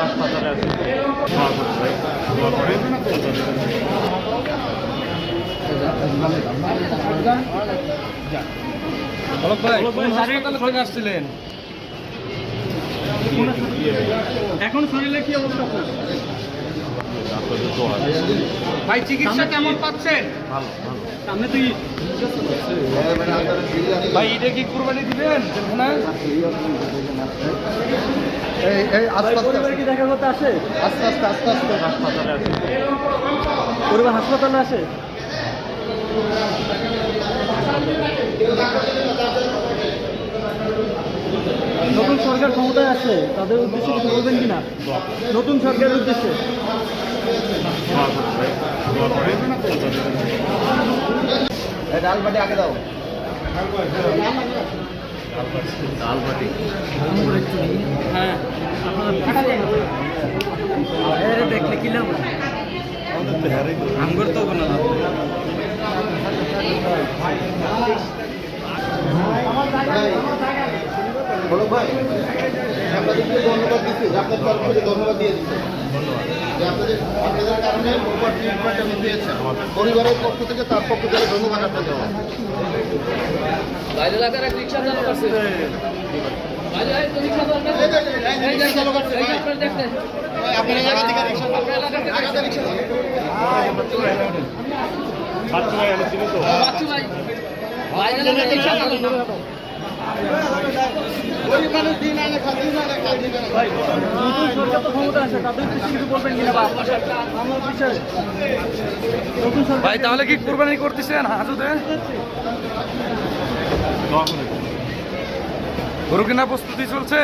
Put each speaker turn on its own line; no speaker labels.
হাসপাতালে আছে দোয়া করুন ভাই, দোয়া করেন।
হাসপাতালে আসছিলেন, এখন শরীরে কি অবস্থা
আপনাদের দোয়া
ভাই? চিকিৎসা কেমন পাচ্ছেন?
ভালো ভালো।
সামনে তুই ভাই ঈদে কি কুরবানি দিবেন? পরিবার কি দেখা করতে আসে? আস্তে আস্তে আস্তে আস্তে
হাসপাতালে আছে
পরিবার হাসপাতালে আসে। নতুন সরকার ক্ষমতায় আছে, তাদের উদ্দেশ্যে কিছু বলবেন কিনা? নতুন সরকারের উদ্দেশ্যে
দোয়া করুন ভাই, দোয়া করেন।
ডাল বাটি আগে দাও।
ডাল বাটি
হ্যাঁ, দেখলে কি লাভ? আঙ্গুর তো কোনো লাভ নেই।
বলো ভাই, আপনাদেরকে ধন্যবাদ দিচ্ছি, আপনার তরফ থেকে ধন্যবাদ দিয়ে দিচ্ছি যে আপনাদের কারণে প্রপার ট্রিটমেন্ট আপনি পেয়েছেন। পরিবারের পক্ষ থেকে, তার পক্ষ থেকে ধন্যবাদ আপনাদের।
বাইরে এলাকার এক রিক্সা চালক আছে। বাইরে এক রিক্সা চালক আছে। এই যে চালক আছে, এই যে আপনারা দেখতে।
আপনার এলাকা থেকে রিক্সা,
আপনার এলাকা থেকে
রিক্সা
বাচ্চা ভাই আমি চিনি তো।
বাচ্চু ভাই। বাইরে এলাকার রিক্সা চালক না।
পরিবারের দিন আনে খাদ্য আনে খাদ্য
ভাই, নতুন সরকার তো ক্ষমতা আছে, তাদের উদ্দেশ্যে কিছু বলবেন কিনা? বা আমার বিষয়ে নতুন সরকার
ভাই তাহলে কি কুরবানি করতেছেন হাজুতে?
দোয়া করেন।
গরু কেনার প্রস্তুতি চলছে?